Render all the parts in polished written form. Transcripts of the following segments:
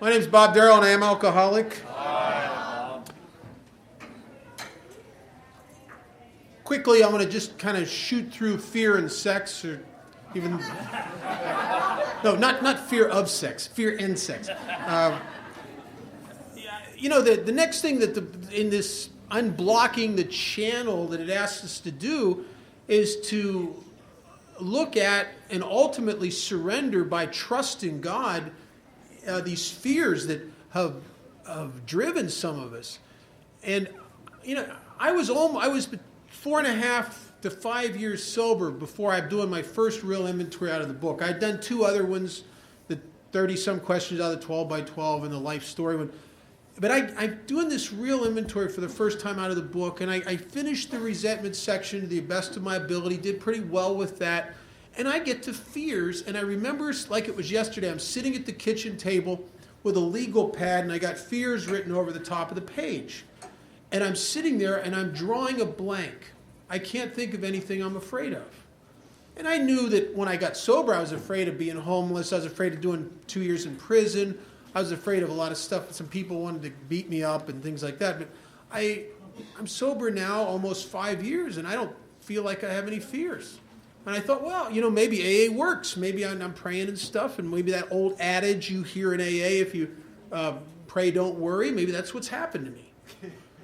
My name's Bob Darrell, and I am alcoholic. Quickly, I want to just kind of shoot through fear and sex, or even... No, not fear of sex, fear and sex. The next thing that in this unblocking the channel that it asks us to do is to look at and ultimately surrender by trusting God these fears that have driven some of us. And I was 4.5 to 5 years sober before I'm doing my first real inventory out of the book. I'd done 2 other ones, the 30-some questions out of the 12 by 12 and the life story one. But I'm doing this real inventory for the first time out of the book, and I finished the resentment section to the best of my ability, did pretty well with that. And I get to fears, and I remember like it was yesterday, I'm sitting at the kitchen table with a legal pad, and I got fears written over the top of the page. And I'm sitting there, and I'm drawing a blank. I can't think of anything I'm afraid of. And I knew that when I got sober, I was afraid of being homeless. I was afraid of doing 2 years in prison. I was afraid of a lot of stuff. Some people wanted to beat me up and things like that. But I'm sober now almost 5 years, and I don't feel like I have any fears. And I thought, well, maybe AA works. Maybe I'm praying and stuff, and maybe that old adage you hear in AA, if you pray, don't worry, maybe that's what's happened to me.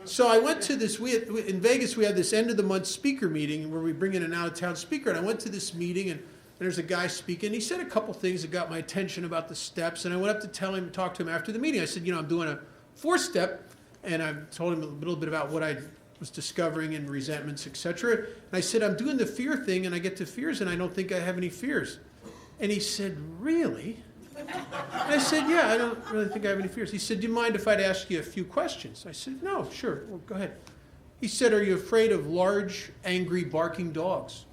So I went to this, in Vegas, we have this end of the month speaker meeting where we bring in an out-of-town speaker. And I went to this meeting, and there's a guy speaking. He said a couple things that got my attention about the steps. And I went up to talk to him after the meeting. I said, I'm doing a 4-step. And I told him a little bit about what I was discovering in resentments, etc. And I said, I'm doing the fear thing, and I get to fears, and I don't think I have any fears. And he said, really? I said, yeah, I don't really think I have any fears. He said, do you mind if I'd ask you a few questions? I said, no, sure, well, go ahead. He said, are you afraid of large, angry, barking dogs?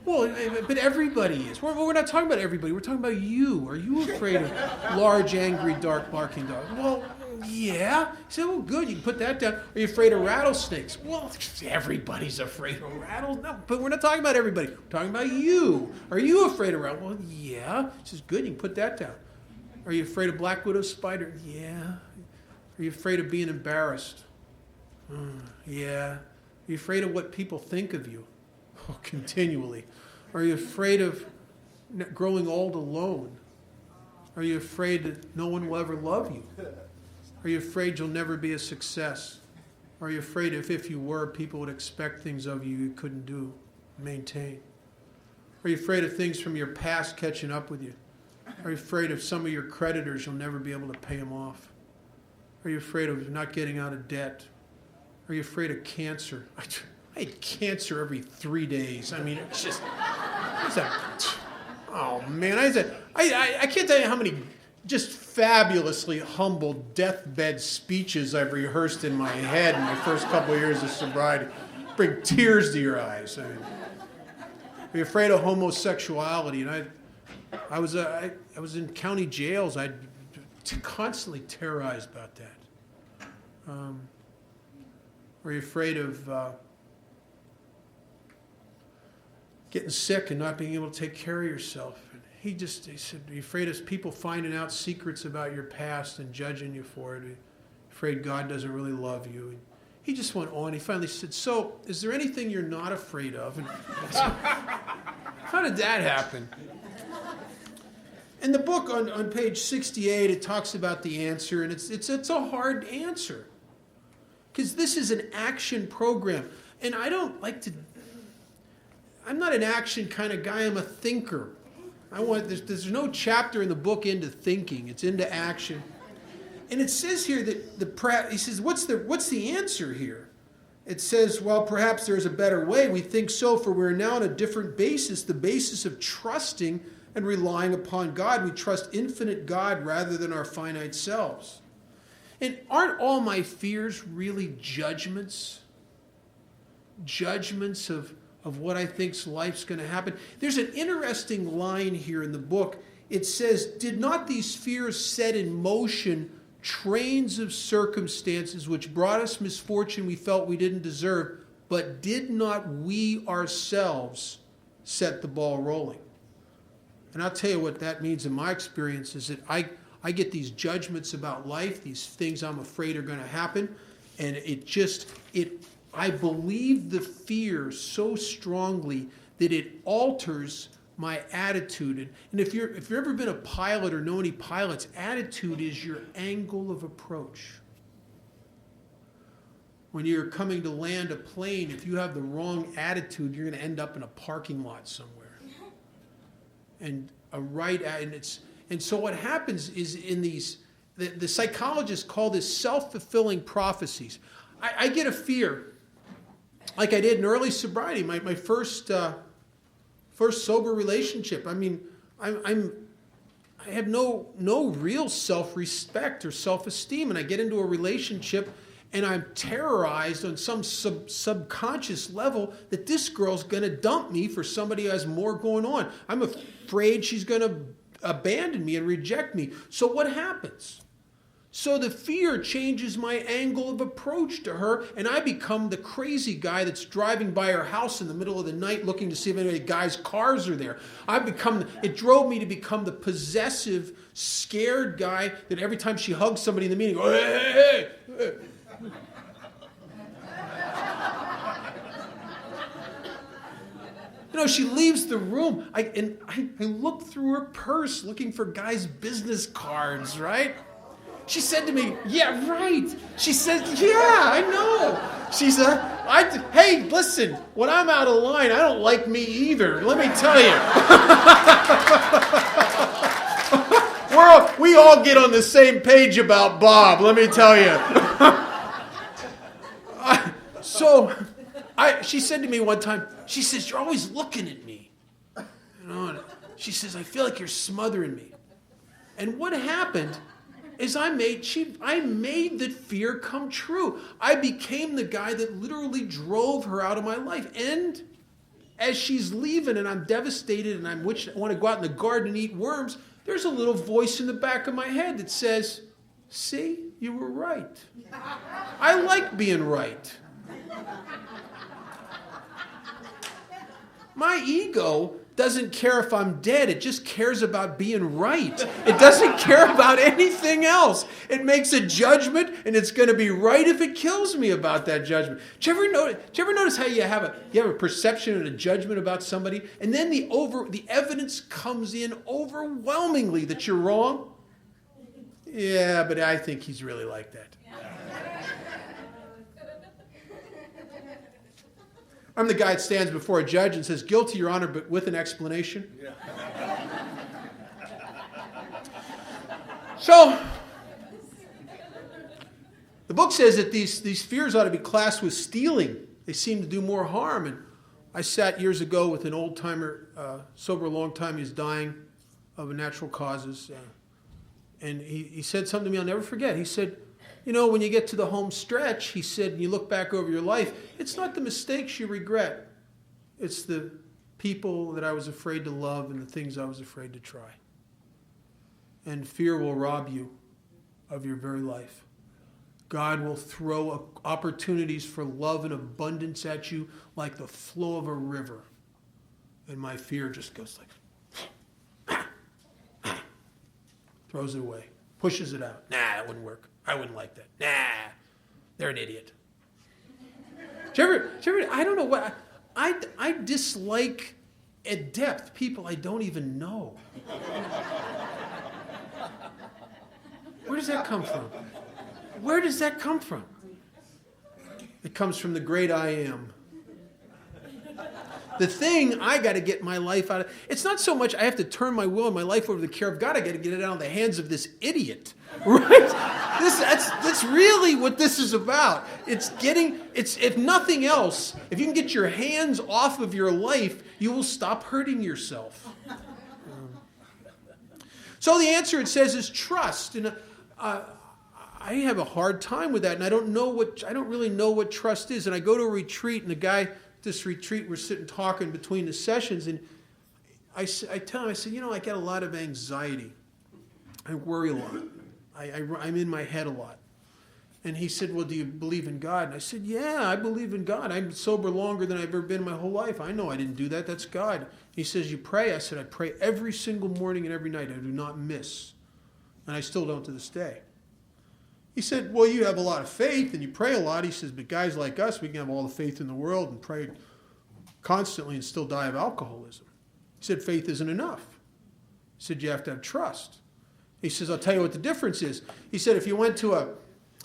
Well, but everybody is. We're not talking about everybody. We're talking about you. Are you afraid of large, angry, dark, barking dogs? Well, yeah. He said, well, good, you can put that down. Are you afraid of rattlesnakes? Well, everybody's afraid of rattlesnakes. No, but we're not talking about everybody. We're talking about you. Are you afraid of rattlesnakes? Well, yeah. He says, good, you can put that down. Are you afraid of black widow spider? Yeah. Are you afraid of being embarrassed? Yeah. Are you afraid of what people think of you? Oh, continually. Are you afraid of growing old alone? Are you afraid that no one will ever love you? Are you afraid you'll never be a success? Are you afraid if you were, people would expect things of you couldn't do, maintain? Are you afraid of things from your past catching up with you? Are you afraid of some of your creditors you'll never be able to pay them off? Are you afraid of not getting out of debt? Are you afraid of cancer? I had cancer every 3 days. I mean, it's just, oh man, I can't tell you how many just fabulously humble deathbed speeches I've rehearsed in my head in my first couple of years of sobriety. Bring tears to your eyes. I mean, are you afraid of homosexuality? And I was in county jails. I'd constantly terrorized about that. Are you afraid of getting sick and not being able to take care of yourself? And he said, are you afraid of people finding out secrets about your past and judging you for it? Are you afraid God doesn't really love you? And he just went on. He finally said, so is there anything you're not afraid of? And I said, how did that happen? In the book on page 68, it talks about the answer, and it's a hard answer. Because this is an action program. And I'm not an action kind of guy, I'm a thinker. There's no chapter in the book into thinking, it's into action. And it says here that he says, what's the answer here? It says, well, perhaps there's a better way. We think so, for we're now on a different basis, the basis of trusting and relying upon God. We trust infinite God rather than our finite selves. And aren't all my fears really judgments? Judgments of what I think's life's going to happen. There's an interesting line here in the book. It says, did not these fears set in motion trains of circumstances which brought us misfortune we felt we didn't deserve, but did not we ourselves set the ball rolling? And I'll tell you what that means in my experience is that I I get these judgments about life, these things I'm afraid are going to happen, and I believe the fear so strongly that it alters my attitude. And if you've ever been a pilot or know any pilots, attitude is your angle of approach. When you're coming to land a plane, if you have the wrong attitude, you're going to end up in a parking lot somewhere. And so what happens is in these, the psychologists call this self-fulfilling prophecies. I get a fear, like I did in early sobriety, my first sober relationship. I mean, I have no real self-respect or self-esteem, and I get into a relationship and I'm terrorized on some subconscious level that this girl's going to dump me for somebody who has more going on. I'm afraid she's going to abandon me and reject me. So what happens? So the fear changes my angle of approach to her, and I become the crazy guy that's driving by her house in the middle of the night looking to see if any guys' cars are there. It drove me to become the possessive, scared guy that every time she hugs somebody in the meeting, go, hey, hey, hey. She leaves the room. I look through her purse looking for guys' business cards, right? She said to me, yeah, right. She said, yeah, I know. She said, hey, listen, when I'm out of line, I don't like me either. Let me tell you. We all get on the same page about Bob, let me tell you. She said to me one time, she says, you're always looking at me. And she says, I feel like you're smothering me. And what happened is I made that fear come true. I became the guy that literally drove her out of my life. And as she's leaving and I'm devastated and I want to go out in the garden and eat worms, there's a little voice in the back of my head that says, see, you were right. I like being right. My ego doesn't care if I'm dead. It just cares about being right. It doesn't care about anything else. It makes a judgment, and it's going to be right if it kills me about that judgment. Do you ever notice how you have a perception and a judgment about somebody, and then the evidence comes in overwhelmingly that you're wrong? Yeah, but I think he's really like that. I'm the guy that stands before a judge and says, guilty, Your Honor, but with an explanation. Yeah. So, the book says that these fears ought to be classed with stealing. They seem to do more harm. And I sat years ago with an old-timer, sober a long time. He was dying of natural causes. And he said something to me I'll never forget. He said, when you get to the home stretch, he said, and you look back over your life, it's not the mistakes you regret. It's the people that I was afraid to love and the things I was afraid to try. And fear will rob you of your very life. God will throw opportunities for love and abundance at you like the flow of a river. And my fear just goes like, throws it away, pushes it out. Nah, that wouldn't work. I wouldn't like that. Nah, they're an idiot. Do you ever, I don't know what, I dislike at depth people I don't even know. Where does that come from? Where does that come from? It comes from the great I am. The thing I got to get my life out of, it's not so much I have to turn my will and my life over to the care of God. I got to get it out of the hands of this idiot, right? That's really what this is about. It's if nothing else, if you can get your hands off of your life, you will stop hurting yourself. So the answer, it says, is trust. And I have a hard time with that, and I don't really know what trust is. And I go to a retreat, and the guy, this retreat, we're sitting talking between the sessions, and I tell him, I said, I get a lot of anxiety. I worry a lot. I'm in my head a lot. And he said, well, do you believe in God? And I said, yeah, I believe in God. I'm sober longer than I've ever been in my whole life. I know I didn't do that. That's God. He says, you pray? I said, I pray every single morning and every night. I do not miss. And I still don't to this day. He said, well, you have a lot of faith and you pray a lot. He says, but guys like us, we can have all the faith in the world and pray constantly and still die of alcoholism. He said, faith isn't enough. He said, you have to have trust. He says, I'll tell you what the difference is. He said, if you went to a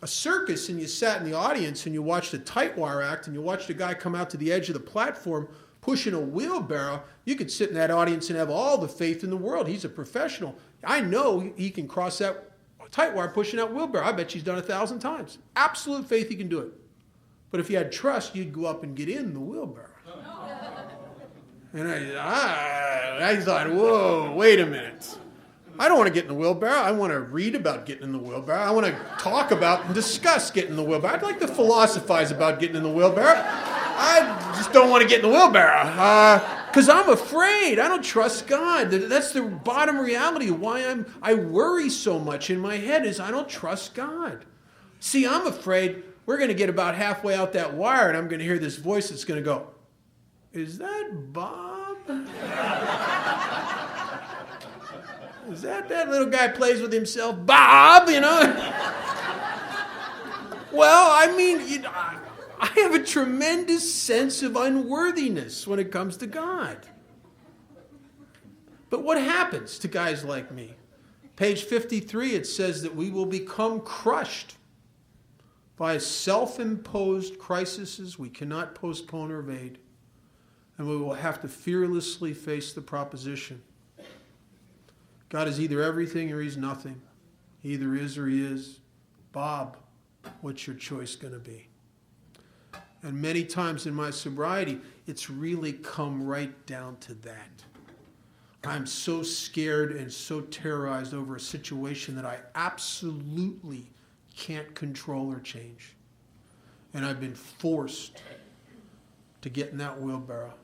circus and you sat in the audience and you watched a tight wire act and you watched a guy come out to the edge of the platform pushing a wheelbarrow, you could sit in that audience and have all the faith in the world. He's a professional. I know he can cross that tight wire pushing that wheelbarrow. I bet she's done 1,000 times. Absolute faith he can do it. But if you had trust, you'd go up and get in the wheelbarrow. And I thought, whoa, wait a minute. I don't want to get in the wheelbarrow. I want to read about getting in the wheelbarrow. I want to talk about and discuss getting in the wheelbarrow. I'd like to philosophize about getting in the wheelbarrow. I just don't want to get in the wheelbarrow because I'm afraid. I don't trust God. That's the bottom reality. Why I worry so much in my head is I don't trust God. See, I'm afraid we're going to get about halfway out that wire and I'm going to hear this voice that's going to go, is that Bob? Is that little guy plays with himself? Bob, you know? Well, I mean, I have a tremendous sense of unworthiness when it comes to God. But what happens to guys like me? Page 53, it says that we will become crushed by self-imposed crises we cannot postpone or evade. And we will have to fearlessly face the proposition. God is either everything or he's nothing. He either is or he is. Bob, what's your choice going to be? And many times in my sobriety, it's really come right down to that. I'm so scared and so terrorized over a situation that I absolutely can't control or change. And I've been forced to get in that wheelbarrow.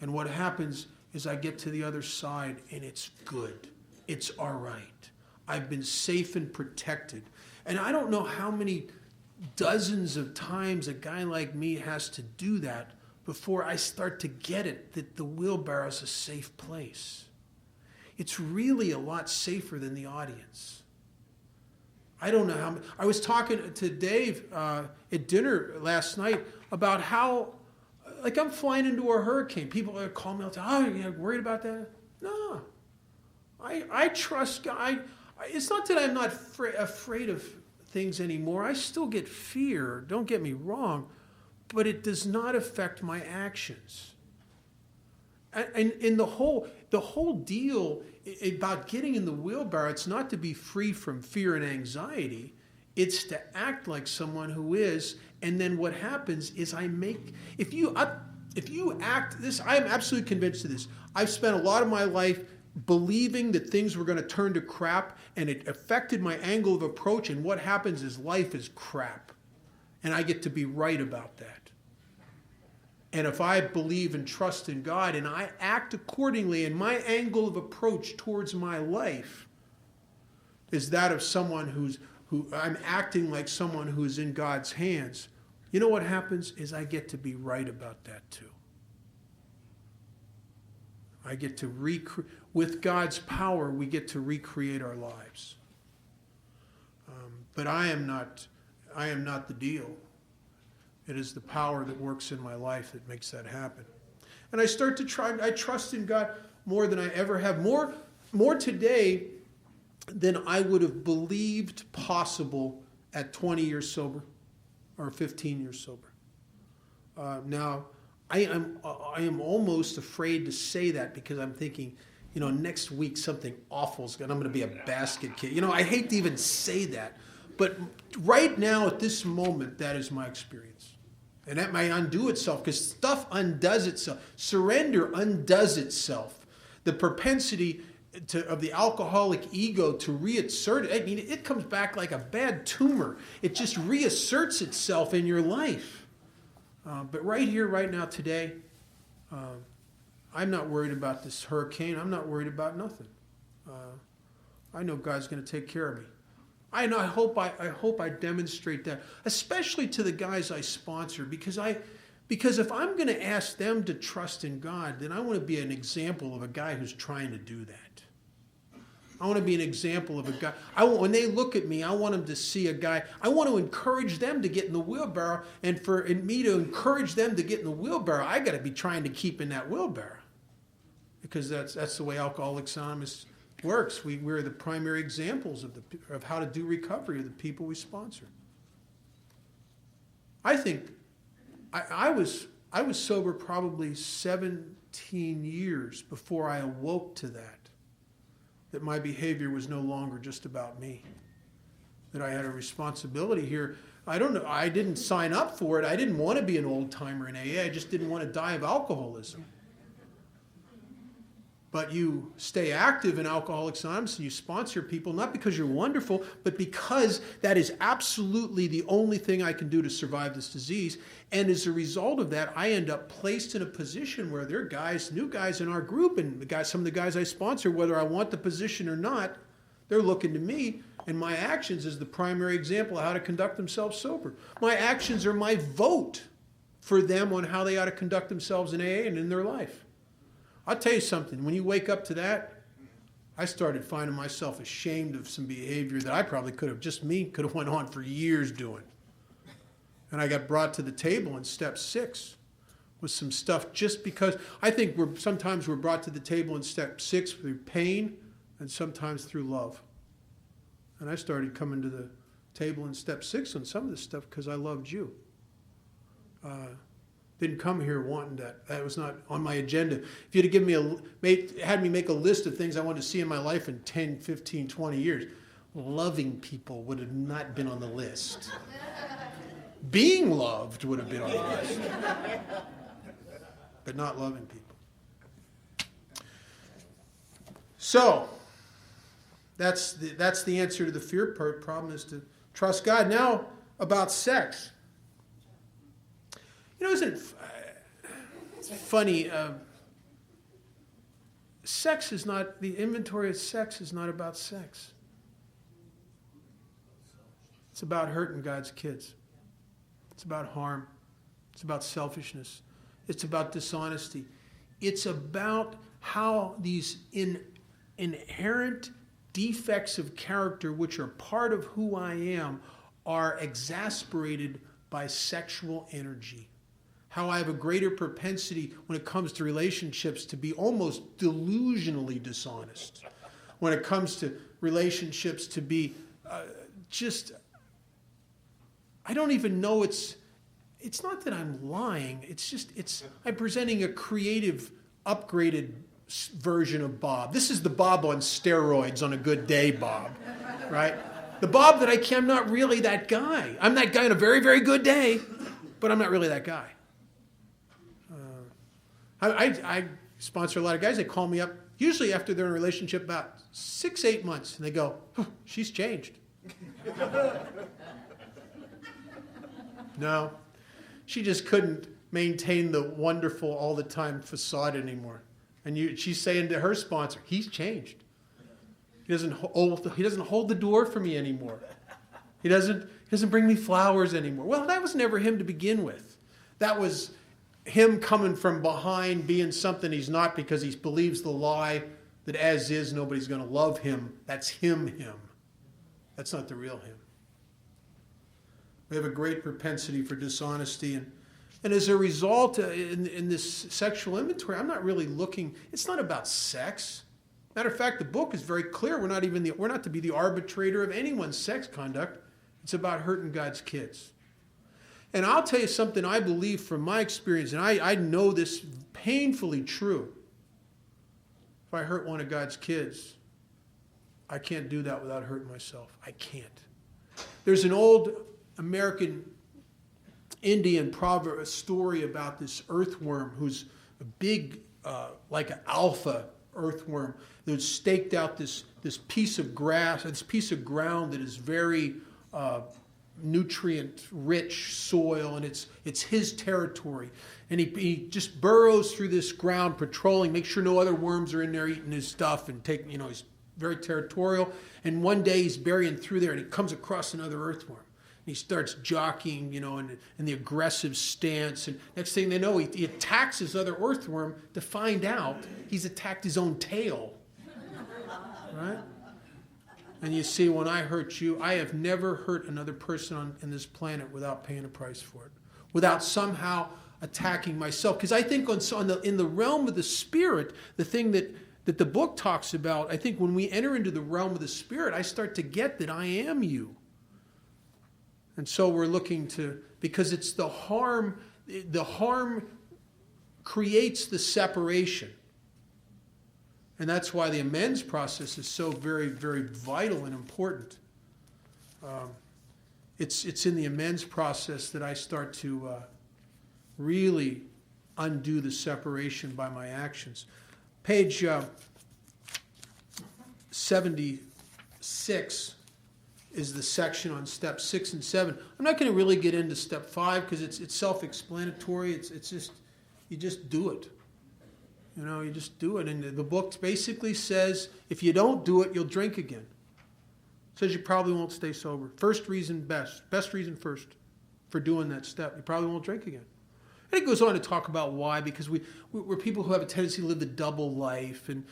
And what happens is I get to the other side and it's good. It's all right. I've been safe and protected. And I don't know how many dozens of times a guy like me has to do that before I start to get it that the wheelbarrow is a safe place. It's really a lot safer than the audience. I don't know how many. I was talking to Dave at dinner last night about how, like, I'm flying into a hurricane. People are calling me all the time, oh, you're worried about that? No. I trust God. It's not that I'm not afraid of things anymore. I still get fear, don't get me wrong, but it does not affect my actions. And the whole deal about getting in the wheelbarrow, it's not to be free from fear and anxiety. It's to act like someone who is. And then what happens is if you act this, I'm absolutely convinced of this. I've spent a lot of my life believing that things were going to turn to crap, and it affected my angle of approach, and what happens is life is crap. And I get to be right about that. And if I believe and trust in God and I act accordingly, and my angle of approach towards my life is that of someone who I'm acting like someone who is in God's hands, you know what happens is I get to be right about that too. I get to with God's power, we get to recreate our lives. But I am not the deal. It is the power that works in my life that makes that happen. And I trust in God more than I ever have. More today than I would have believed possible at 20 years sober or 15 years sober. Now, I am almost afraid to say that because I'm thinking, next week something awful's going. I'm going to be a basket kid. I hate to even say that, but right now at this moment, that is my experience, and that may undo itself because stuff undoes itself. Surrender undoes itself. The propensity of the alcoholic ego to reassert it. I mean, it comes back like a bad tumor. It just reasserts itself in your life. But right here, right now, today, I'm not worried about this hurricane. I'm not worried about nothing. I know God's going to take care of me. I hope I demonstrate that, especially to the guys I sponsor, because if I'm going to ask them to trust in God, then I want to be an example of a guy who's trying to do that. I want to be an example of a guy. When they look at me, I want them to see a guy. I want to encourage them to get in the wheelbarrow. And for me to encourage them to get in the wheelbarrow, I got to be trying to keep in that wheelbarrow. Because that's the way Alcoholics Anonymous works. We're the primary examples of how to do recovery of the people we sponsor. I think I was sober probably 17 years before I awoke to that my behavior was no longer just about me, that I had a responsibility here. I don't know. I didn't sign up for it. I didn't want to be an old timer in AA. I just didn't want to die of alcoholism. But you stay active in Alcoholics Anonymous and you sponsor people, not because you're wonderful, but because that is absolutely the only thing I can do to survive this disease. And as a result of that, I end up placed in a position where there are new guys in our group, and some of the guys I sponsor, whether I want the position or not, they're looking to me and my actions as the primary example of how to conduct themselves sober. My actions are my vote for them on how they ought to conduct themselves in AA and in their life. I'll tell you something, when you wake up to that, I started finding myself ashamed of some behavior that I probably could have went on for years doing. And I got brought to the table in step 6 with some stuff just because I think sometimes we're brought to the table in step 6 through pain and sometimes through love. And I started coming to the table in step 6 on some of this stuff because I loved you. Didn't come here wanting that. That was not on my agenda. If you'd have had me make a list of things I wanted to see in my life in 10, 15, 20 years, loving people would have not been on the list. Being loved would have been on the list. But not loving people. So, that's the answer to the fear problem, is to trust God. Now, about sex. You know, isn't it funny? The inventory of sex is not about sex. It's about hurting God's kids. It's about harm. It's about selfishness. It's about dishonesty. It's about how these inherent defects of character, which are part of who I am, are exasperated by sexual energy. How I have a greater propensity when it comes to relationships to be almost delusionally dishonest. When it comes to relationships to be I don't even know it's not that I'm lying. I'm presenting a creative, upgraded version of Bob. This is the Bob on steroids on a good day, Bob, right? The Bob that I'm not really that guy. I'm that guy on a very, very good day, but I'm not really that guy. I sponsor a lot of guys. They call me up, usually after they're in a relationship about 6-8 months, and they go, she's changed. No, she just couldn't maintain the wonderful all the time facade anymore. And she's saying to her sponsor, he's changed. He doesn't hold the door for me anymore. He doesn't bring me flowers anymore. Well, that was never him to begin with. That was him coming from behind, being something he's not because he believes the lie that as is, nobody's going to love him. That's him. That's not the real him. We have a great propensity for dishonesty. And as a result, in this sexual inventory, I'm not really looking, it's not about sex. Matter of fact, the book is very clear. We're not to be the arbitrator of anyone's sex conduct. It's about hurting God's kids. And I'll tell you something I believe from my experience, and I know this painfully true. If I hurt one of God's kids, I can't do that without hurting myself. I can't. There's an old American Indian proverb, a story about this earthworm who's a big, like an alpha earthworm that staked out this piece of grass, this piece of ground that is very nutrient-rich soil, and it's his territory. And he just burrows through this ground, patrolling, make sure no other worms are in there eating his stuff, and he's very territorial. And one day he's burying through there, and he comes across another earthworm. And he starts jockeying, in the aggressive stance. And next thing they know, he attacks his other earthworm to find out he's attacked his own tail. Right? And you see, when I hurt you, I have never hurt another person on this planet without paying a price for it, without somehow attacking myself. Because I think in the realm of the spirit, the thing that the book talks about, I think when we enter into the realm of the spirit, I start to get that I am you. And so we're looking to, because it's the harm creates the separation. And that's why the amends process is so very, very vital and important. It's in the amends process that I start to really undo the separation by my actions. Page 76 is the section on step 6 and 7. I'm not going to really get into step 5 because it's self-explanatory. It's just, you just do it. You just do it. And the book basically says, if you don't do it, you'll drink again. It says you probably won't stay sober. First reason best reason first for doing that step. You probably won't drink again. And it goes on to talk about why, because we're people who have a tendency to live the double life. And,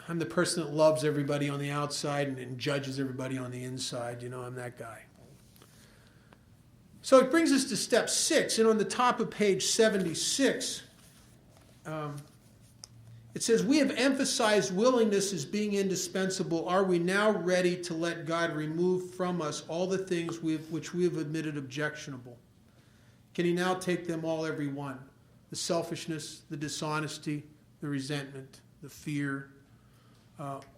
I'm the person that loves everybody on the outside and judges everybody on the inside. I'm that guy. So it brings us to step 6. And on the top of page 76, it says, we have emphasized willingness as being indispensable. Are we now ready to let God remove from us all the things which we have admitted objectionable? Can he now take them all, every one? The selfishness, the dishonesty, the resentment, the fear,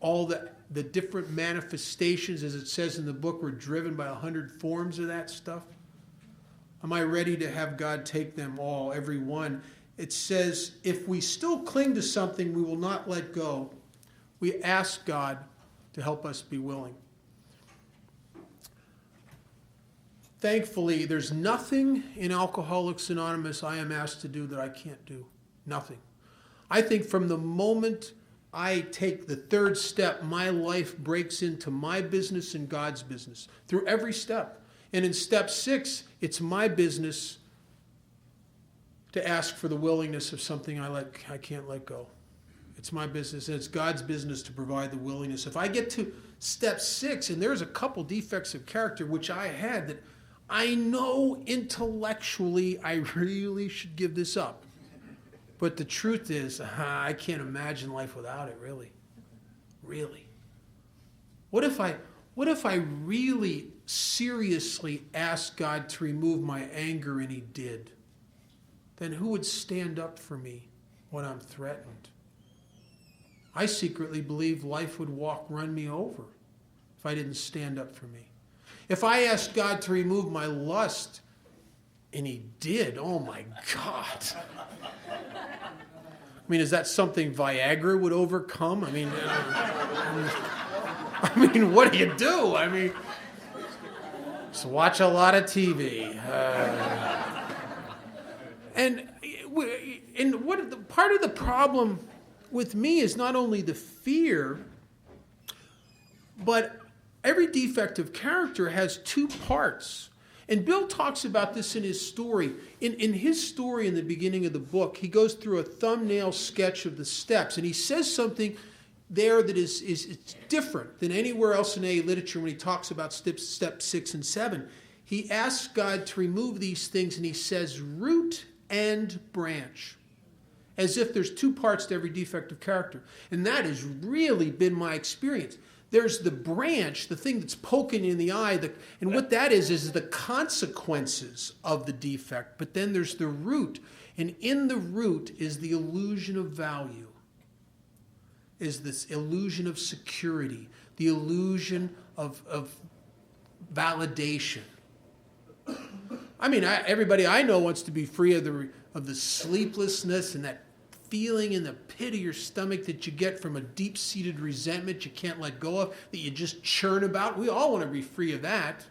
all the different manifestations, as it says in the book, were driven by 100 forms of that stuff. Am I ready to have God take them all, every one? It says, if we still cling to something we will not let go, we ask God to help us be willing. Thankfully, there's nothing in Alcoholics Anonymous I am asked to do that I can't do. Nothing. I think from the moment I take the third step, my life breaks into my business and God's business through every step. And in step 6, it's my business to ask for the willingness of something I can't let go. It's my business, and it's God's business to provide the willingness. If I get to step 6, and there's a couple defects of character which I had that I know intellectually I really should give this up. But the truth is, I can't imagine life without it, really. Really. What if I really seriously asked God to remove my anger and he did? Then who would stand up for me when I'm threatened? I secretly believe life would run me over if I didn't stand up for me. If I asked God to remove my lust and he did, oh my God. I mean, is that something Viagra would overcome? I mean, what do you do? I mean, just watch a lot of TV. And part of the problem with me is not only the fear, but every defect of character has 2 parts. And Bill talks about this in his story. In his story in the beginning of the book, he goes through a thumbnail sketch of the steps, and he says something there that is it's different than anywhere else in AA literature when he talks about step 6 and 7. He asks God to remove these things, and he says root and branch, as if there's 2 parts to every defect of character. And that has really been my experience. There's the branch, the thing that's poking in the eye, and what that is the consequences of the defect. But then there's the root, and in the root is the illusion of value, is this illusion of security, the illusion of validation. I mean, everybody I know wants to be free of the sleeplessness and that feeling in the pit of your stomach that you get from a deep-seated resentment you can't let go of, that you just churn about. We all want to be free of that.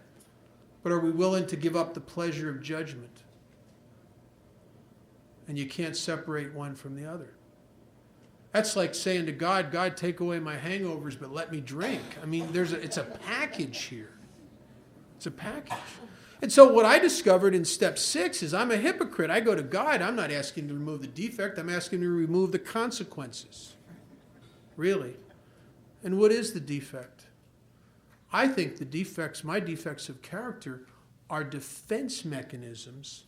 But are we willing to give up the pleasure of judgment? And you can't separate one from the other. That's like saying to God, God, take away my hangovers, but let me drink. I mean, it's a package here. It's a package. And so what I discovered in step 6 is I'm a hypocrite. I go to God. I'm not asking to remove the defect. I'm asking to remove the consequences. Really. And what is the defect? I think my defects of character are defense mechanisms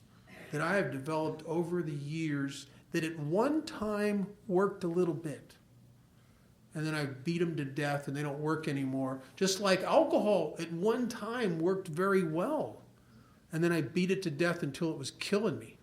that I have developed over the years that at one time worked a little bit. And then I beat them to death and they don't work anymore. Just like alcohol at one time worked very well. And then I beat it to death until it was killing me.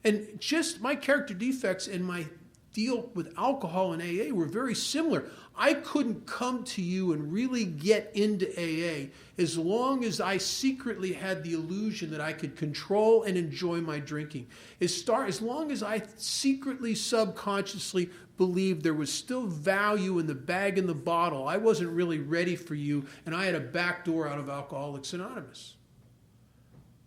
And just my character defects and my deal with alcohol and AA were very similar. I couldn't come to you and really get into AA as long as I secretly had the illusion that I could control and enjoy my drinking. As long as I secretly, subconsciously believed there was still value in the bag and the bottle, I wasn't really ready for you, and I had a back door out of Alcoholics Anonymous.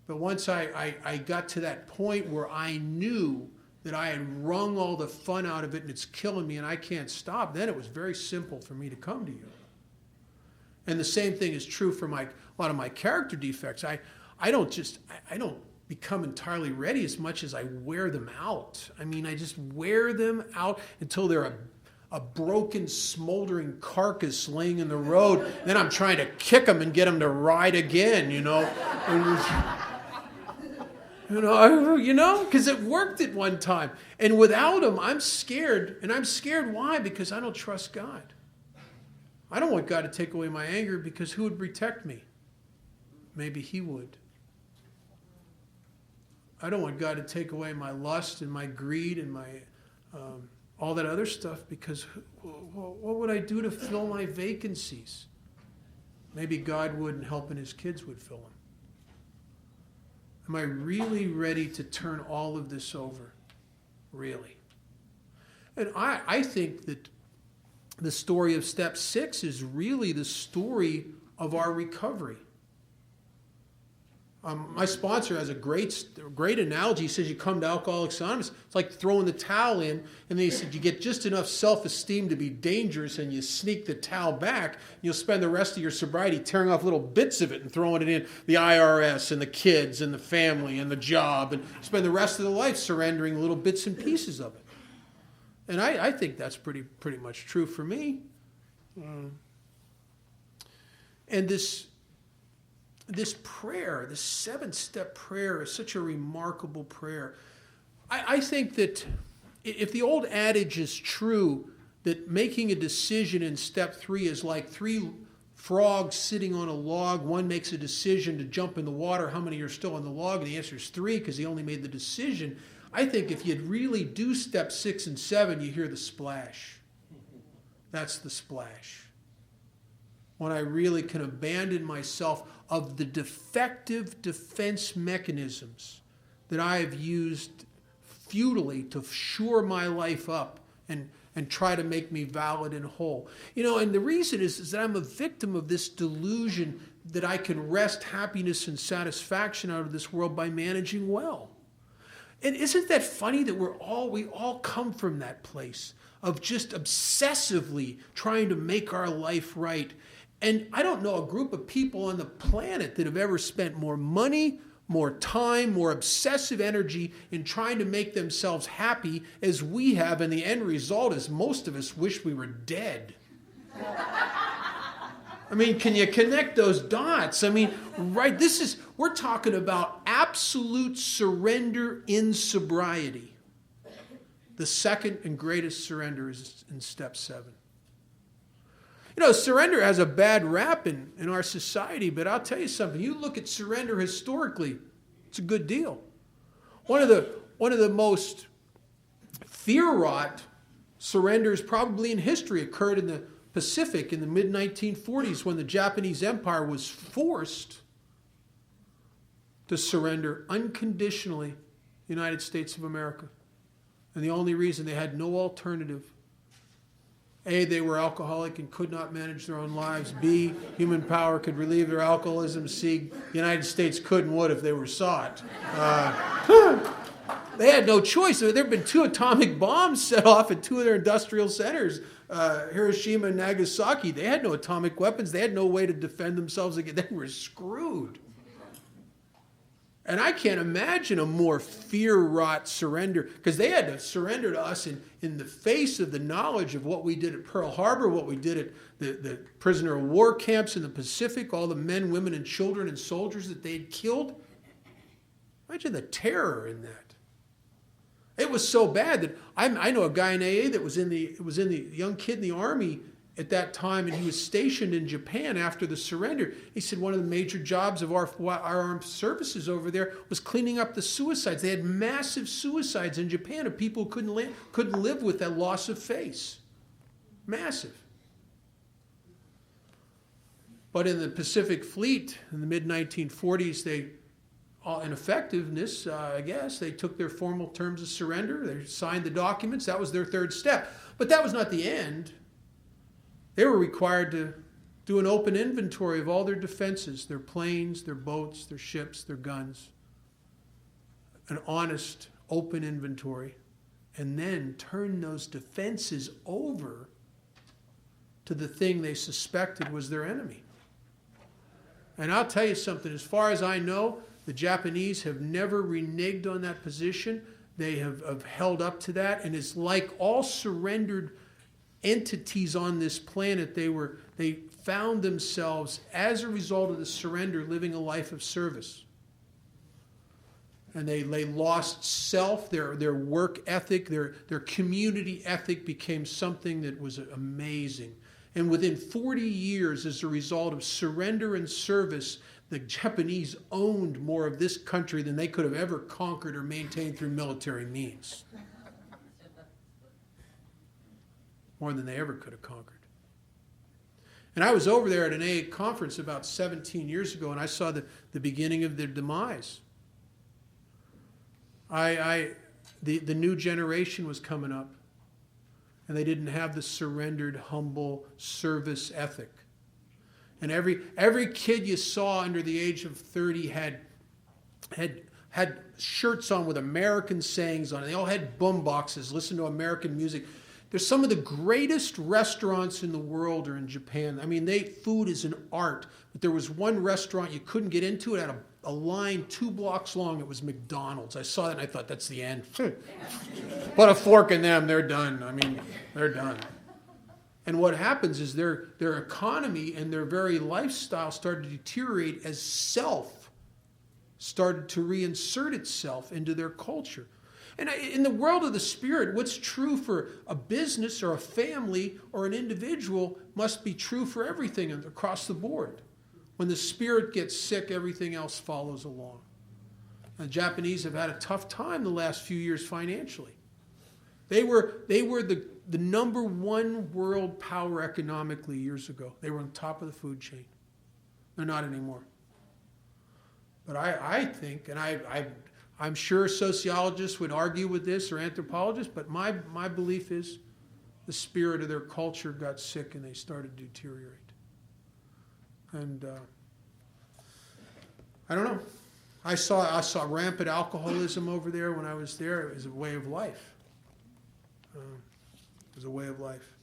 But once I got to that point where I knew that I had wrung all the fun out of it and it's killing me and I can't stop, then it was very simple for me to come to you. And the same thing is true for a lot of my character defects. I don't become entirely ready as much as I wear them out. I mean, I just wear them out until they're a broken, smoldering carcass laying in the road. Then I'm trying to kick them and get them to ride again, you know. Because it worked at one time. And without him, I'm scared. And I'm scared why? Because I don't trust God. I don't want God to take away my anger because who would protect me? Maybe he would. I don't want God to take away my lust and my greed and my all that other stuff because what would I do to fill my vacancies? Maybe God would and helping his kids would fill them. Am I really ready to turn all of this over? Really? And I think that the story of step 6 is really the story of our recovery. My sponsor has a great analogy. He says you come to Alcoholics Anonymous, it's like throwing the towel in, and then he said you get just enough self-esteem to be dangerous and you sneak the towel back, and you'll spend the rest of your sobriety tearing off little bits of it and throwing it in the IRS and the kids and the family and the job, and spend the rest of the life surrendering little bits and pieces of it. And I think that's pretty much true for me. And this prayer, this 7-step prayer is such a remarkable prayer. I think that if the old adage is true, that making a decision in step 3 is like 3 frogs sitting on a log. One makes a decision to jump in the water. How many are still on the log? And the answer is 3 because he only made the decision. I think if you really do step 6 and 7, you hear the splash. That's the splash. When I really can abandon myself of the defective defense mechanisms that I have used futilely to shore my life up and try to make me valid and whole. And the reason is that I'm a victim of this delusion that I can wrest happiness and satisfaction out of this world by managing well. And isn't that funny that we all come from that place of just obsessively trying to make our life right? And I don't know a group of people on the planet that have ever spent more money, more time, more obsessive energy in trying to make themselves happy as we have, and the end result is most of us wish we were dead. I mean, can you connect those dots? I mean, right, we're talking about absolute surrender in sobriety. The second and greatest surrender is in step 7. Surrender has a bad rap in our society, but I'll tell you something. You look at surrender historically, it's a good deal. One of the most fear-wrought surrenders probably in history occurred in the Pacific in the mid-1940s when the Japanese Empire was forced to surrender unconditionally the United States of America. And the only reason they had no alternative. A, they were alcoholic and could not manage their own lives. B, human power could relieve their alcoholism. C, the United States could and would if they were sought. They had no choice. There have been 2 atomic bombs set off at 2 of their industrial centers, Hiroshima and Nagasaki. They had no atomic weapons. They had no way to defend themselves again. They were screwed. And I can't imagine a more fear-wrought surrender, because they had to surrender to us in the face of the knowledge of what we did at Pearl Harbor, what we did at the prisoner of war camps in the Pacific, all the men, women, and children and soldiers that they'd killed. Imagine the terror in that. It was so bad that I know a guy in AA that was in the young kid in the army at that time, and he was stationed in Japan after the surrender. He said one of the major jobs of our armed services over there was cleaning up the suicides. They had massive suicides in Japan of people who couldn't live with that loss of face. Massive. But in the Pacific Fleet in the mid-1940s, in effectiveness, I guess, they took their formal terms of surrender. They signed the documents. That was their third step. But that was not the end. They were required to do an open inventory of all their defenses, their planes, their boats, their ships, their guns. An honest, open inventory. And then turn those defenses over to the thing they suspected was their enemy. And I'll tell you something, as far as I know, the Japanese have never reneged on that position. They have held up to that. And it's like all surrendered entities on this planet, they found themselves, as a result of the surrender, living a life of service. And they lost self, their work ethic, their community ethic became something that was amazing. And within 40 years, as a result of surrender and service, the Japanese owned more of this country than they could have ever conquered or maintained through military means. More than they ever could have conquered. And I was over there at an AA conference about 17 years ago, and I saw the beginning of their demise. The new generation was coming up, and they didn't have the surrendered, humble service ethic. And every kid you saw under the age of 30 had shirts on with American sayings on it. They all had boom boxes, listened to American music. There's some of the greatest restaurants in the world are in Japan. I mean, food is an art. But there was one restaurant you couldn't get into. It had a line 2 blocks long. It was McDonald's. I saw that and I thought, that's the end. Put a fork in them. They're done. I mean, they're done. And what happens is their economy and their very lifestyle started to deteriorate as self started to reinsert itself into their culture. And in the world of the spirit, what's true for a business or a family or an individual must be true for everything across the board. When the spirit gets sick, everything else follows along. The Japanese have had a tough time the last few years financially. They were the number one world power economically years ago. They were on top of the food chain. They're not anymore. But I think, and I'm sure sociologists would argue with this, or anthropologists, but my belief is the spirit of their culture got sick and they started to deteriorate. And I don't know. I saw rampant alcoholism over there when I was there. It was a way of life. It was a way of life.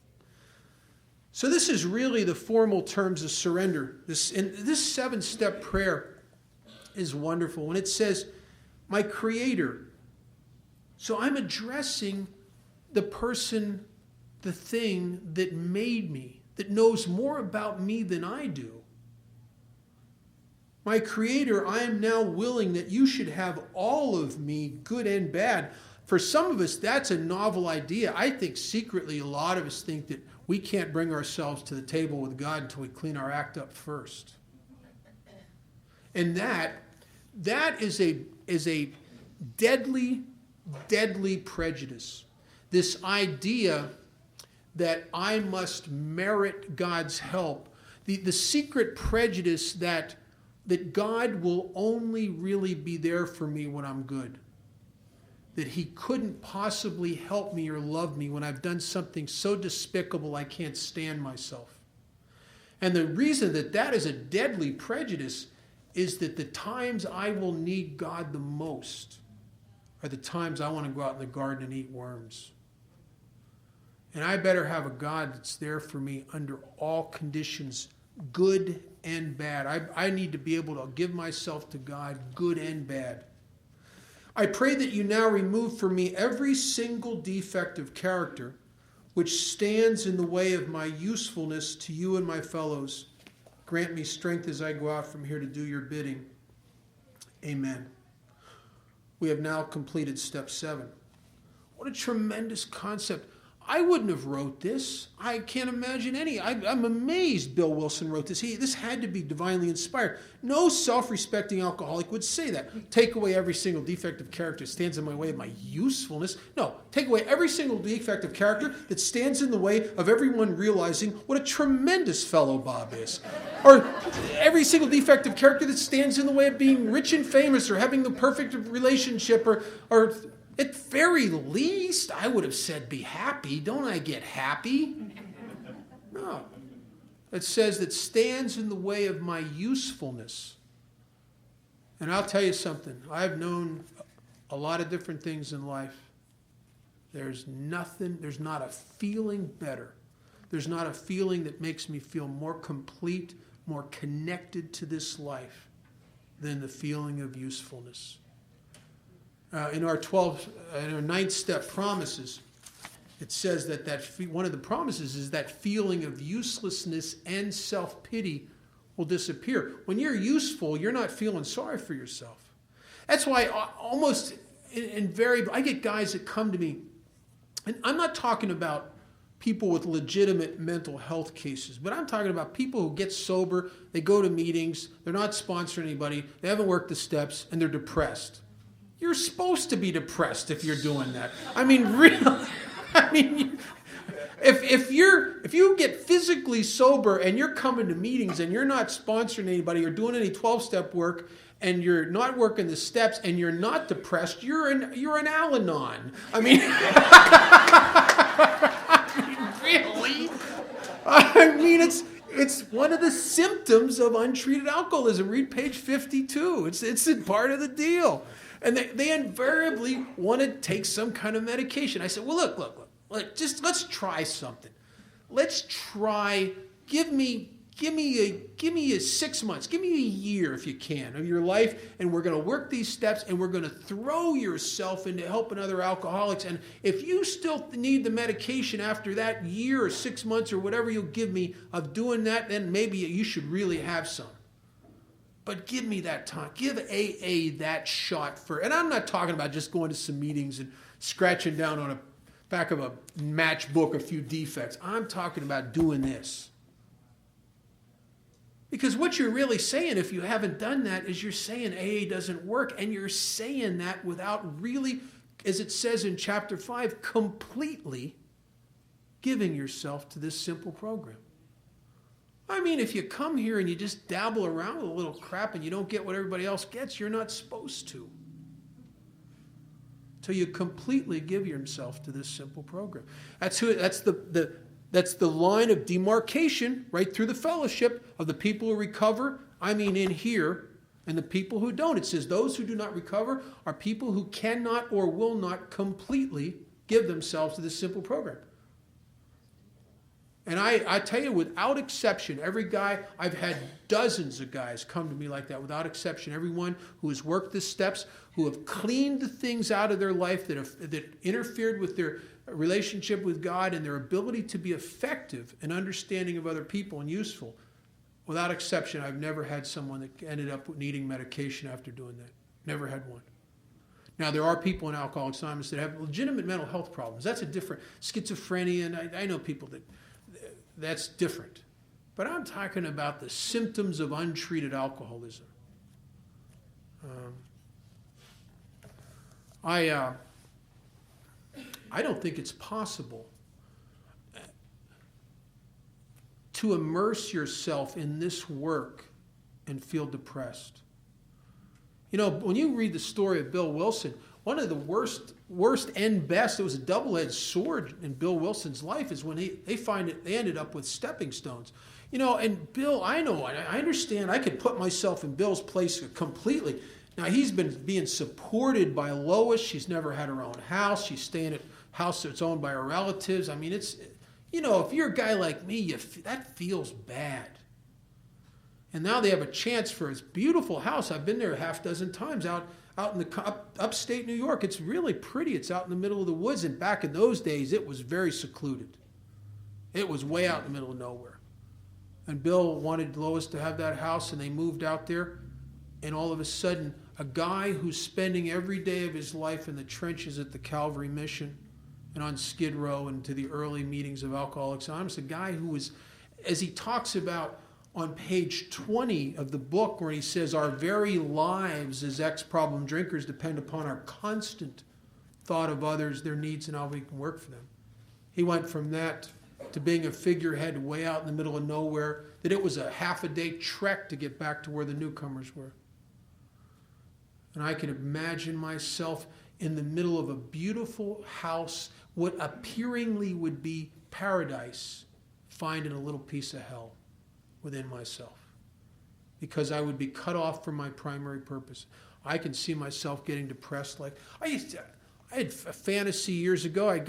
So this is really the formal terms of surrender. This 7-step prayer is wonderful. When it says, my Creator. So I'm addressing the person, the thing that made me, that knows more about me than I do. My Creator, I am now willing that you should have all of me, good and bad. For some of us, that's a novel idea. I think secretly a lot of us think that we can't bring ourselves to the table with God until we clean our act up first. And that is a deadly, deadly prejudice. This idea that I must merit God's help. The secret prejudice that God will only really be there for me when I'm good. That he couldn't possibly help me or love me when I've done something so despicable I can't stand myself. And the reason that is a deadly prejudice is that the times I will need God the most are the times I want to go out in the garden and eat worms. And I better have a God that's there for me under all conditions good and bad. I need to be able to give myself to God, good and bad. I pray that you now remove from me every single defect of character which stands in the way of my usefulness to you and my fellows. Grant me strength as I go out from here to do your bidding. Amen. We have now completed step 7. What a tremendous concept. I wouldn't have wrote this. I can't imagine any. I'm amazed Bill Wilson wrote this. This had to be divinely inspired. No self-respecting alcoholic would say that. Take away every single defect of character that stands in my way of my usefulness. No, take away every single defect of character that stands in the way of everyone realizing what a tremendous fellow Bob is. Or every single defect of character that stands in the way of being rich and famous or having the perfect relationship or at very least, I would have said, be happy. Don't I get happy? No. It says that stands in the way of my usefulness. And I'll tell you something. I've known a lot of different things in life. There's not a feeling better. There's not a feeling that makes me feel more complete, more connected to this life than the feeling of usefulness. In our 9th step promises, it says that one of the promises is that feeling of uselessness and self-pity will disappear. When you're useful, you're not feeling sorry for yourself. That's why almost invariably, I get guys that come to me, and I'm not talking about people with legitimate mental health cases, but I'm talking about people who get sober, they go to meetings, they're not sponsoring anybody, they haven't worked the steps, and they're depressed. You're supposed to be depressed if you're doing that. I mean, really. I mean, if you get physically sober and you're coming to meetings and you're not sponsoring anybody or doing any 12-step work and you're not working the steps and you're not depressed, you're an Al-Anon. I mean, really? I mean, it's one of the symptoms of untreated alcoholism. Read page 52. It's a part of the deal. And they invariably want to take some kind of medication. I said, well, look, let's try something. Let's try, give me 6 months, give me a year if you can of your life, and we're going to work these steps, and we're going to throw yourself into helping other alcoholics. And if you still need the medication after that year or 6 months or whatever you'll give me of doing that, then maybe you should really have some. But give me that time. Give AA that shot and I'm not talking about just going to some meetings and scratching down on the back of a matchbook a few defects. I'm talking about doing this. Because what you're really saying, if you haven't done that, is you're saying AA doesn't work, and you're saying that without really, as it says in chapter 5, completely giving yourself to this simple program. I mean, if you come here and you just dabble around with a little crap and you don't get what everybody else gets, you're not supposed to. Till you completely give yourself to this simple program. That's the line of demarcation right through the fellowship of the people who recover, in here, and the people who don't. It says those who do not recover are people who cannot or will not completely give themselves to this simple program. And I tell you, without exception, every guy, I've had dozens of guys come to me like that, without exception. Everyone who has worked the steps, who have cleaned the things out of their life that interfered with their relationship with God and their ability to be effective and understanding of other people and useful. Without exception, I've never had someone that ended up needing medication after doing that. Never had one. Now, there are people in Alcoholics Anonymous that have legitimate mental health problems. That's a different, schizophrenia, and I know people that's different. But I'm talking about the symptoms of untreated alcoholism. I don't think it's possible to immerse yourself in this work and feel depressed. You know, when you read the story of Bill Wilson, one of the worst and best, it was a double-edged sword in Bill Wilson's life, is when they ended up with stepping stones. You know, and Bill, I understand, I could put myself in Bill's place completely. Now, he's been being supported by Lois. She's never had her own house. She's staying at a house that's owned by her relatives. I mean, it's, you know, if you're a guy like me, that feels bad. And now they have a chance for this beautiful house. I've been there a half dozen times out in the upstate New York. It's really pretty. It's out in the middle of the woods. And back in those days, it was very secluded. It was way out in the middle of nowhere. And Bill wanted Lois to have that house, and they moved out there. And all of a sudden, a guy who's spending every day of his life in the trenches at the Calvary Mission and on Skid Row and to the early meetings of Alcoholics Anonymous, a guy who was, as he talks about on page 20 of the book, where he says our very lives as ex-problem drinkers depend upon our constant thought of others, their needs, and how we can work for them. He went from that to being a figurehead way out in the middle of nowhere, that it was a half-a-day trek to get back to where the newcomers were. And I can imagine myself in the middle of a beautiful house, what appearingly would be paradise, finding a little piece of hell within myself, because I would be cut off from my primary purpose. I can see myself getting depressed. Like I had a fantasy years ago. I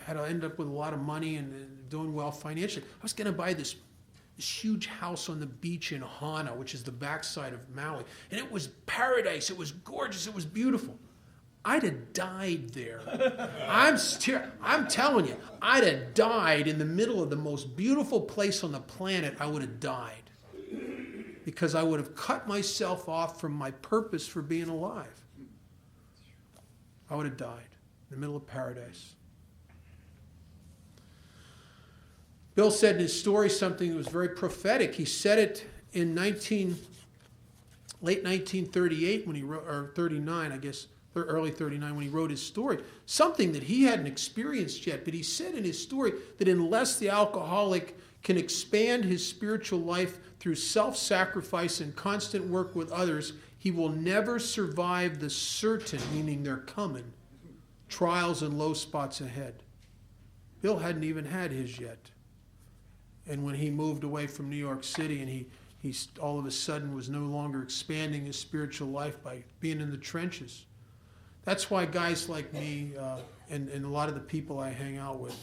had to end up with a lot of money and doing well financially. I was going to buy this huge house on the beach in Hana, which is the backside of Maui, and it was paradise. It was gorgeous. It was beautiful. I'd have died there. I'm telling you, I'd have died in the middle of the most beautiful place on the planet. I would have died because I would have cut myself off from my purpose for being alive. I would have died in the middle of paradise. Bill said in his story something that was very prophetic. He said it in late 1938 when he wrote, or 39, I guess, or early 39 when he wrote his story. Something that he hadn't experienced yet, but he said in his story that unless the alcoholic can expand his spiritual life through self-sacrifice and constant work with others, he will never survive the certain, meaning they're coming, trials and low spots ahead. Bill hadn't even had his yet. And when he moved away from New York City and he all of a sudden was no longer expanding his spiritual life by being in the trenches. That's why guys like me and a lot of the people I hang out with,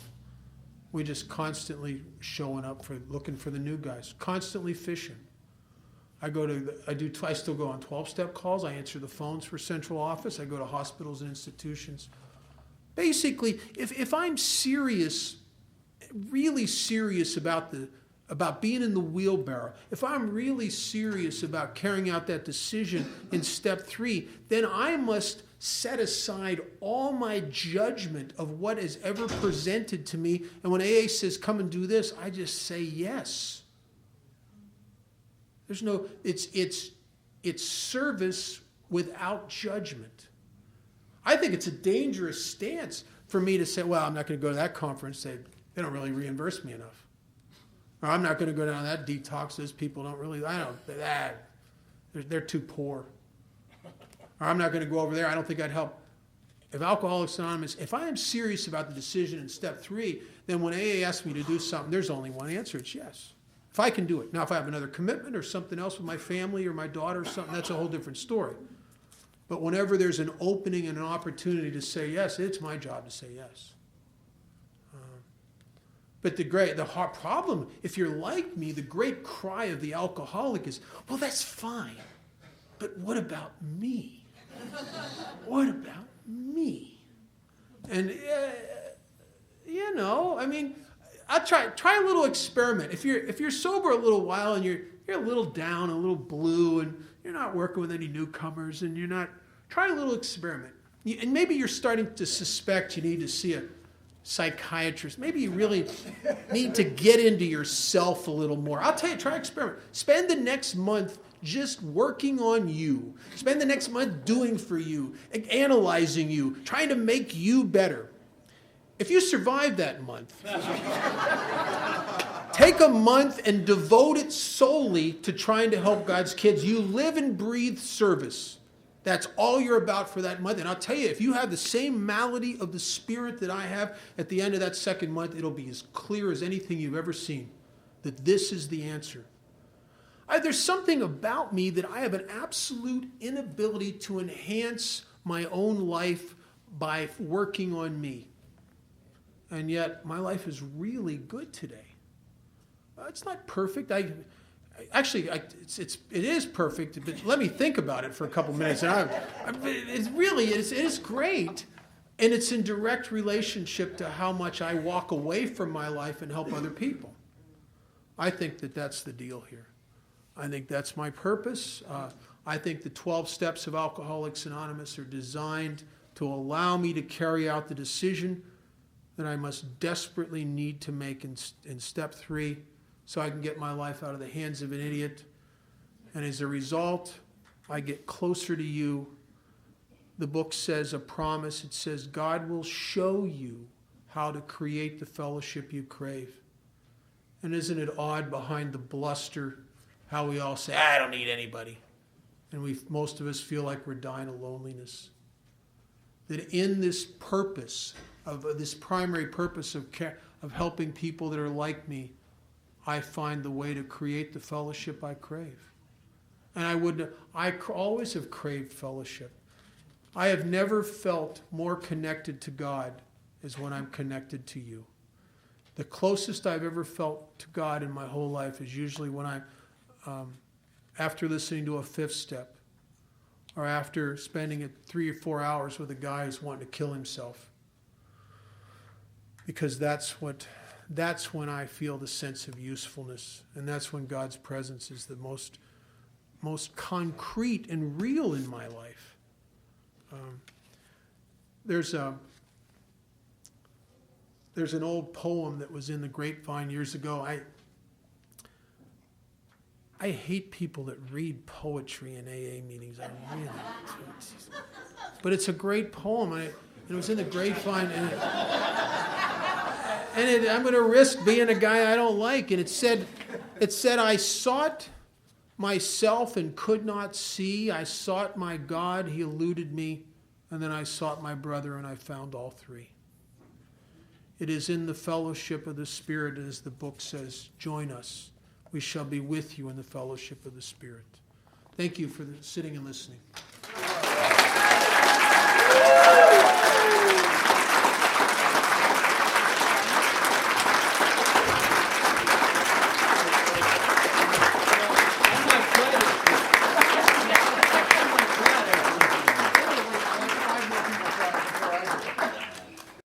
we just constantly showing up for looking for the new guys, constantly fishing. I still go on 12-step calls. I answer the phones for central office. I go to hospitals and institutions. Basically, if I'm serious, really serious about being in the wheelbarrow, if I'm really serious about carrying out that decision in step 3, then I must set aside all my judgment of what is ever presented to me. And when AA says, come and do this, I just say yes. There's no, it's service without judgment. I think it's a dangerous stance for me to say, well, I'm not going to go to that conference. They don't really reimburse me enough. Or I'm not going to go down that detox. Those people don't really, they're too poor. Or I'm not going to go over there. I don't think I'd help. If Alcoholics Anonymous, if I am serious about the decision in step 3, then when AA asks me to do something, there's only one answer. It's yes. If I can do it. Now, if I have another commitment or something else with my family or my daughter or something, that's a whole different story. But whenever there's an opening and an opportunity to say yes, it's my job to say yes. But the hard problem, if you're like me, the great cry of the alcoholic is, well, that's fine. But what about me? What about me? And, I'll try a little experiment. If you're sober a little while and you're a little down, a little blue, and you're not working with any newcomers, and try a little experiment. And maybe you're starting to suspect you need to see a psychiatrist. Maybe you really need to get into yourself a little more. I'll tell you, try experiment. Spend the next month just working on you. Spend the next month doing for you, analyzing you, trying to make you better. If you survive that month, take a month and devote it solely to trying to help God's kids. You live and breathe service. That's all you're about for that month. And I'll tell you, if you have the same malady of the Spirit that I have, at the end of that second month, it'll be as clear as anything you've ever seen, that this is the answer. There's something about me that I have an absolute inability to enhance my own life by working on me. And yet, my life is really good today. It's not perfect. actually, it is perfect, but let me think about it for a couple minutes. And it is great, and it's in direct relationship to how much I walk away from my life and help other people. I think that's the deal here. I think that's my purpose. I think the 12 steps of Alcoholics Anonymous are designed to allow me to carry out the decision that I must desperately need to make in step 3, so I can get my life out of the hands of an idiot. And as a result, I get closer to you. The book says a promise. It says God will show you how to create the fellowship you crave. And isn't it odd behind the bluster how we all say, I don't need anybody. And most of us feel like we're dying of loneliness. That in this purpose, of this primary purpose of helping people that are like me, I find the way to create the fellowship I crave. And I always have craved fellowship. I have never felt more connected to God as when I'm connected to you. The closest I've ever felt to God in my whole life is usually when after listening to a 5th step, or after spending 3 or 4 hours with a guy who's wanting to kill himself. Because that's when I feel the sense of usefulness, and that's when God's presence is the most concrete and real in my life. There's an old poem that was in the Grapevine years ago. I hate people that read poetry in AA meetings. I really, but it's a great poem. It was in the Grapevine, and I'm going to risk being a guy I don't like. And it said, I sought myself and could not see. I sought my God, he eluded me. And then I sought my brother, and I found all 3. It is in the fellowship of the Spirit, as the book says, join us. We shall be with you in the fellowship of the Spirit. Thank you for sitting and listening.